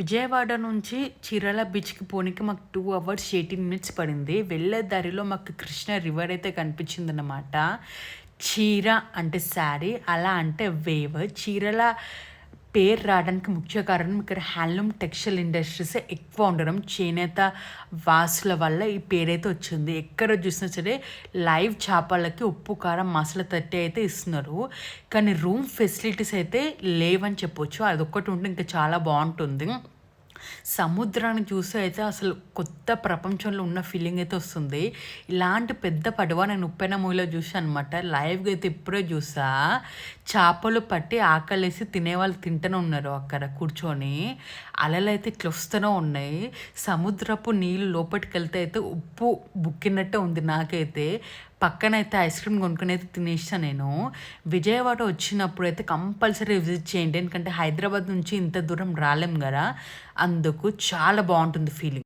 విజయవాడ నుంచి చీరాల బీచ్‌కి పోనీకి మాకు 2 అవర్స్ 18 మినిట్స్ పడింది. వెళ్ళే దారిలో మాకు కృష్ణ రివర్ అయితే కనిపించిందనమాట. చీర అంటే శారీ, అలా అంటే వేవ్. చీరల పేరు రావడానికి ముఖ్య కారణం ఇక్కడ హ్యాండ్లూమ్ టెక్స్టైల్ ఇండస్ట్రీస్ ఎక్కువ ఉండడం. చేనేత వాసుల వల్ల ఈ పేరైతే వచ్చింది. ఎక్కడ చూసినా సరే లైవ్ చేపలకి ఉప్పు, కారం, మసాలా తట్టి అయితే ఇస్తున్నారు. కానీ రూమ్ ఫెసిలిటీస్ అయితే లేవని చెప్పొచ్చు. అదొక్కటి ఉంటే ఇంకా చాలా బావుంటుంది. సముద్రాన్ని చూస్తే అయితే అసలు కొత్త ప్రపంచంలో ఉన్న ఫీలింగ్ అయితే వస్తుంది. ఇలాంటి పెద్ద పడవ నేను 'ఉప్పెన' మూవీలో చూసాను అనమాట. లైవ్‌గా అయితే ఇప్పుడే చూసా. చేపలు పట్టి ఆకలేసి తినేవాళ్ళు తింటూనే ఉన్నారు అక్కడ కూర్చొని. అలలైతే ఇట్లా వస్తూనే ఉన్నాయి. సముద్రపు నీళ్ళు లోపటికెళ్తే అయితే ఉప్పు బుక్కినట్టే ఉంది నాకైతే. పక్కనైతే ఐస్ క్రీమ్ కొనుక్కొని అయితే తినేసా నేను. విజయవాడ వచ్చినప్పుడు అయితే కంపల్సరీ విజిట్ చేయండి. ఎందుకంటే హైదరాబాద్ నుంచి ఇంత దూరం రాలేం కదా! అందుకు చాలా బావుంటుంది ఫీలింగ్.